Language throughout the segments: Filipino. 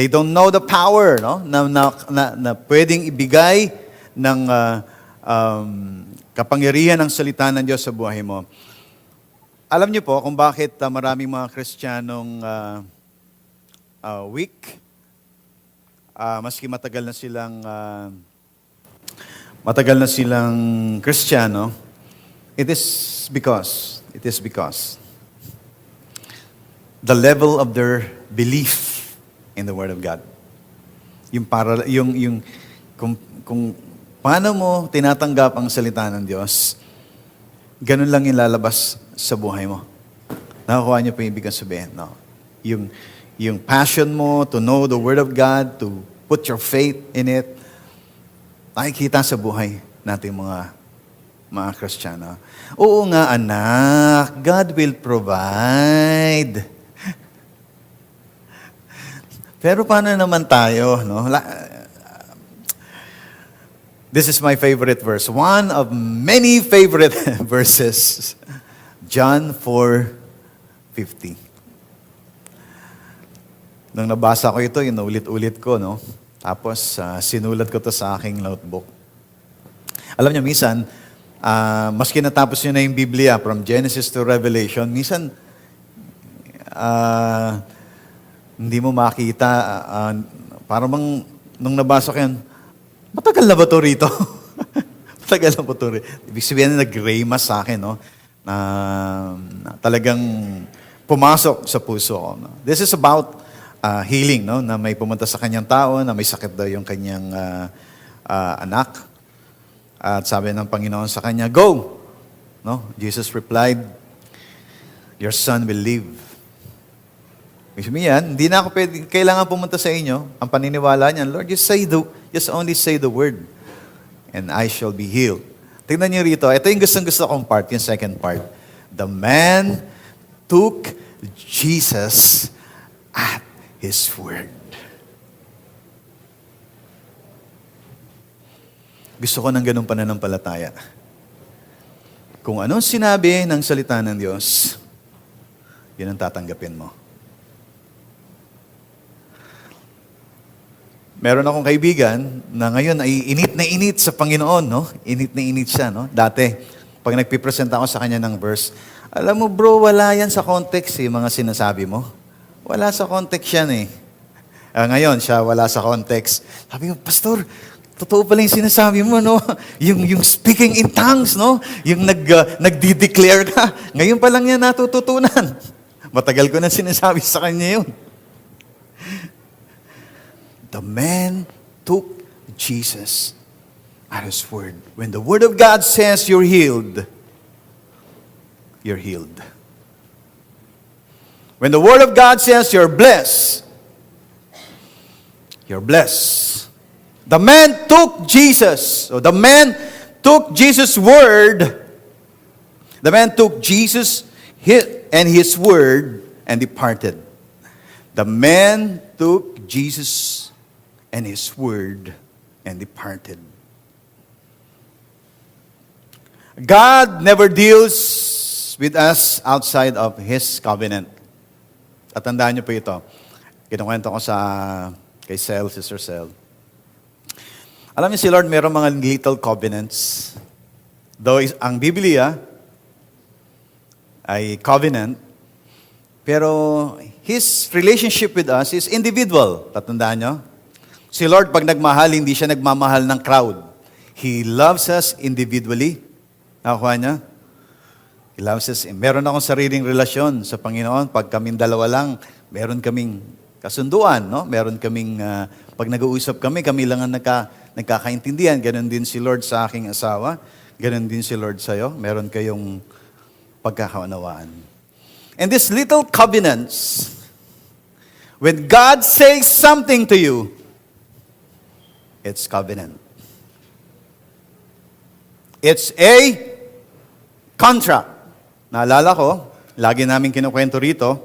They don't know the power, no? Na pwedeng ibigay ng kapangyarihan ng salita ng Diyos sa buhay mo. Alam niyo po kung bakit maraming mga Kristiyanong weak, maski matagal na silang Kristiyano, it is because the level of their belief in the Word of God. Kung paano mo tinatanggap ang salita ng Diyos, ganun lang yung lalabas sa buhay mo. Nakakuha niyo po yung ibig sabihin, no? Yung passion mo to know the Word of God, to put your faith in it, nakikita sa buhay natin mga Kristiyano. Oo nga anak, God will provide. Pero paano naman tayo, no? This is my favorite verse. One of many favorite verses. John 4:50. Nung nabasa ko ito, inulit-ulit ko, no? Tapos, sinulat ko to sa aking notebook. Alam niyo, minsan, maski natapos niyo na yung Biblia, from Genesis to Revelation, minsan, hindi mo makita, parang nung nabasa ko yan, matagal na ba ito rito? Matagal na ba ito rito? Ibig sabihin na nag-gray mas sa akin, no? Na talagang pumasok sa puso ko. No? This is about healing, no? Na may pumunta sa kanyang tao, na may sakit daw yung kanyang anak. At sabi ng Panginoon sa kanya, go! No? Jesus replied, your son will live. Ibig sabihin, hindi na ako kailangan pumunta sa inyo. Ang paniniwala niyan, Lord, just only say the word, and I shall be healed. Tingnan niyo rito, ito yung gustong-gusto kong part, yung second part. The man took Jesus at His word. Gusto ko ng ganung pananampalataya. Kung anong sinabi ng salita ng Diyos, yun ang tatanggapin mo. Meron akong kaibigan na ngayon ay init na init sa Panginoon, no? Init na init siya, no? Dati, pag nagpipresent ako sa kanya ng verse, alam mo bro, wala yan sa context mga sinasabi mo. Wala sa context yan ngayon, siya wala sa context. Sabi ko, Pastor, totoo pala yung sinasabi mo, no? Yung speaking in tongues, no? Yung nagdi-declare ka. Ngayon pa lang yan natututunan. Matagal ko na sinasabi sa kanya yun. The man took Jesus at His word. When the Word of God says you're healed, you're healed. When the Word of God says you're blessed, you're blessed. The man took Jesus. So the man took Jesus' word. The man took Jesus and His word and departed. The man took Jesus and His word and departed. God never deals with us outside of His covenant. At tandaan niyo po ito. Kinukwento ko kay Sister Cel. Alam niyo si Lord, mayroong mga little covenants. Though ang Biblia ay covenant, pero His relationship with us is individual. Tatandaan niyo? Si Lord, pag nagmahal, hindi siya nagmamahal ng crowd. He loves us individually. Nakuha niya? He loves us. Meron akong sariling relasyon sa Panginoon. Pag kaming dalawa lang, meron kaming kasunduan, no? Meron kaming, pag nag-uusap kami lang ang nagkakaintindihan. Ganon din si Lord sa aking asawa. Ganon din si Lord sa'yo. Meron kayong pagkakaunawaan. And these little covenants, when God says something to you, it's covenant. It's a contract. Naalala ko, lagi namin kinukwento rito,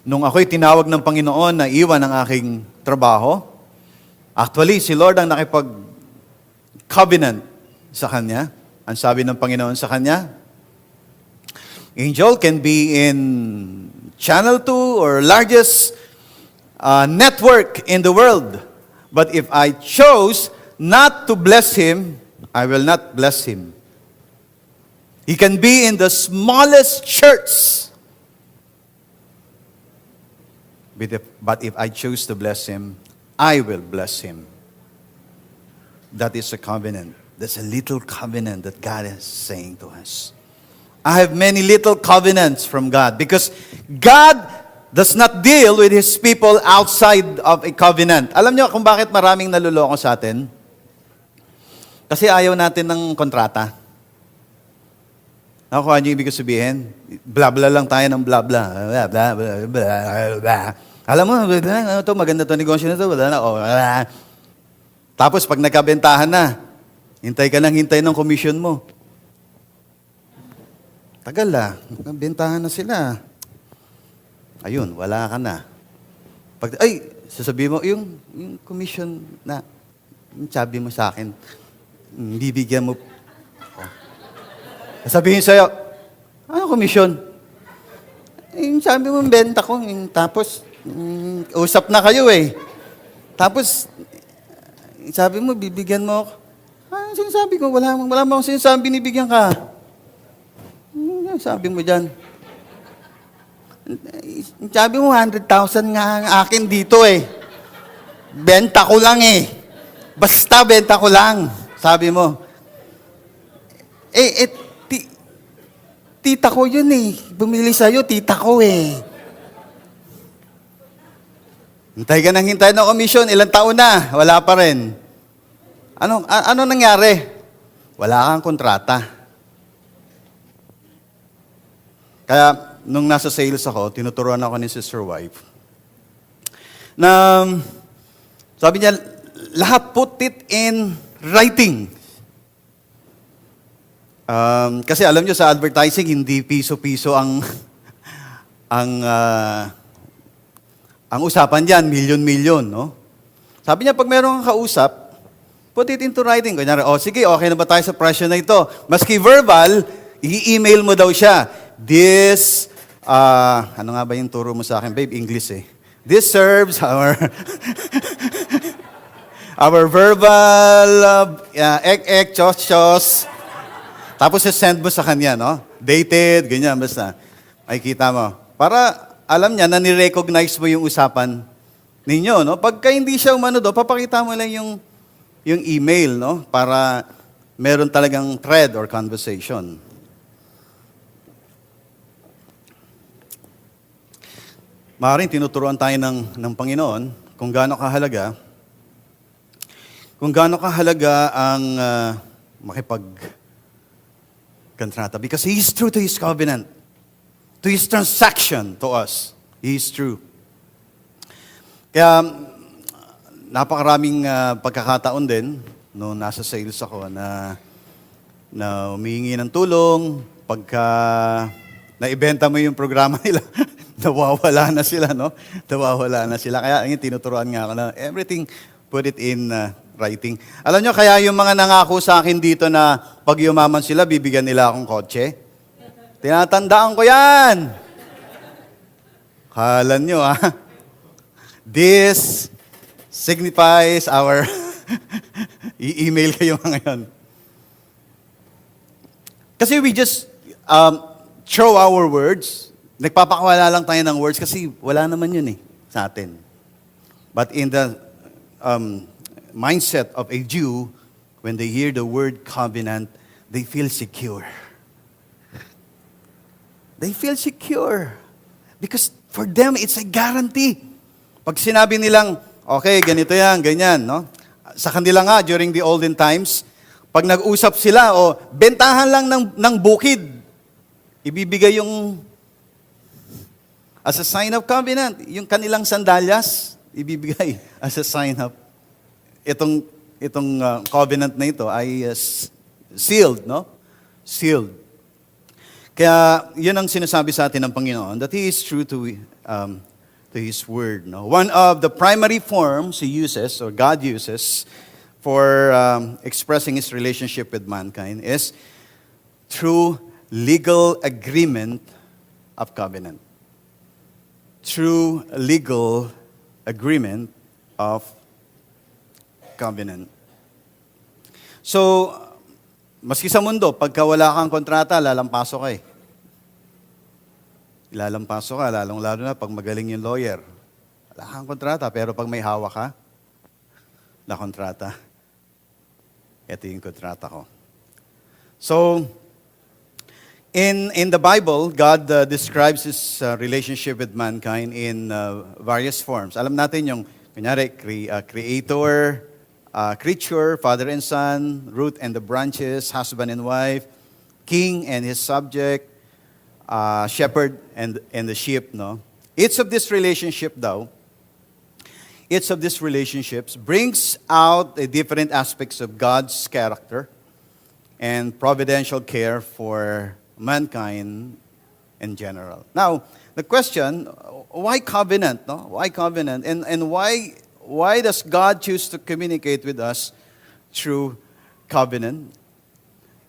nung ako'y tinawag ng Panginoon na iwan ang aking trabaho, actually, si Lord ang nakipag-covenant sa Kanya. Ang sabi ng Panginoon sa Kanya, Angel can be in Channel 2 or largest network in the world. But if I chose not to bless him, I will not bless him. He can be in the smallest church. But if I choose to bless him, I will bless him. That is a covenant. That's a little covenant that God is saying to us. I have many little covenants from God because God does not deal with His people outside of a covenant. Alam niyo kung bakit maraming naluloko sa atin? Kasi ayaw natin ng kontrata. Nakuha niyo ibig sabihin? Bla-bla lang tayo ng bla-bla. Bla-bla. Alam mo, ito, maganda to negosyo na to. Wala na. Oh, tapos pag nagkabentahan na, hintay ka ng hintay ng commission mo. Tagal bentahan na sila. Ayun, wala ka na. Sasabihin mo, yung commission na, yung sabi mo sa akin, bibigyan mo. Oh. Sabihin sa'yo, ano commission? Yung sabi mo, benta ko. Tapos, usap na kayo eh. Tapos, sabi mo, bibigyan mo ako. Sinasabi ko, wala mo akong sinasabi, binibigyan ka. Sabi mo dyan. Sabi mo, 100,000 nga ang akin dito eh. Benta ko lang eh. Basta benta ko lang. Sabi mo. Tita ko yun eh. Bumili sa'yo, tita ko eh. Hintay ka ng hintay ng komisyon. Ilang taon na? Wala pa rin. Ano nangyari? Wala kang kontrata. Kaya, nung nasa sales ako, tinuturuan ako ni Sister Wife, na sabi niya, lahat put it in writing. Kasi alam niyo sa advertising, hindi piso-piso ang usapan diyan, milyon-milyon, no? Sabi niya, pag meron kang kausap, put it into writing. Kunyari, sige, okay na ba tayo sa presyo na ito? Maski verbal, i-email mo daw siya. This, ano nga ba yung turo mo sa akin, babe? English eh. This serves our verbal, chos. Tapos send mo sa kanya, no? Dated, ganyan, basta. Ay, kita mo. Para alam niya na ni-recognize mo yung usapan ninyo, no? Pagka hindi siya umano do, papakita mo lang yung email, no? Para meron talagang thread or conversation. Maaaring tinuturuan tayo ng Panginoon kung gaano kahalaga ang makipag-kontrata. Because He is true to His covenant, to His transaction to us. He is true. Kaya, napakaraming pagkakataon din, no, nasa sales ako, na humihingi ng tulong, pagka naibenta mo yung programa nila, nawawala na sila, no? Nawawala na sila. Kaya, tinuturuan nga ako na everything, put it in writing. Alam nyo, kaya yung mga nangako sa akin dito na pag yumaman sila, bibigyan nila akong kotse. Tinatandaan ko yan. Kala nyo, This signifies our i-email kayo ngayon. Kasi we just throw our words. Nagpapakawala lang tayo ng words kasi wala naman yun sa atin. But in the mindset of a Jew, when they hear the word covenant, they feel secure. They feel secure. Because for them, it's a guarantee. Pag sinabi nilang, okay, ganito yan, ganyan, no? Sa kanila nga, during the olden times, pag nag-usap sila, bentahan lang ng bukid, ibibigay yung as a sign of covenant, yung kanilang sandalyas, ibibigay as a sign of itong covenant na ito ay sealed, no? Sealed. Kaya yun ang sinasabi sa atin ng Panginoon, that He is true to His word. No? One of the primary forms He uses, or God uses, for expressing His relationship with mankind is through legal agreement of covenant. Through legal agreement of covenant. So, maski sa mundo, pagka wala kang kontrata, lalampaso ka eh. Lalampaso ka, lalong-lalo na pag magaling yung lawyer. Wala kang kontrata, pero pag may hawak ka, na kontrata. Ito yung kontrata ko. So, in the Bible, God describes His relationship with mankind in various forms. Alam natin yung, kunyari, creator, creature, father and son, root and the branches, husband and wife, king and his subject, shepherd and the sheep. No? Each of these relationships brings out the different aspects of God's character and providential care for mankind in general. Now, the question, why covenant? No? Why covenant? And why does God choose to communicate with us through covenant?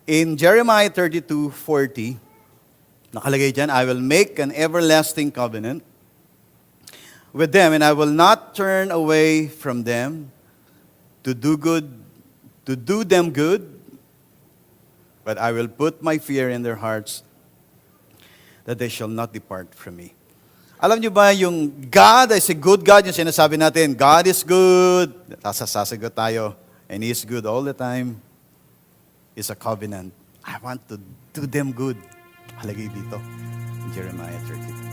In Jeremiah 32:40, nakalagay dyan, I will make an everlasting covenant with them, and I will not turn away from them to do them good, but I will put my fear in their hearts that they shall not depart from me. Alam niyo ba yung God is a good God, yung sinasabi natin, God is good, sasagot tayo, and He is good all the time, is a covenant. I want to do them good. Halagay dito, in Jeremiah 32.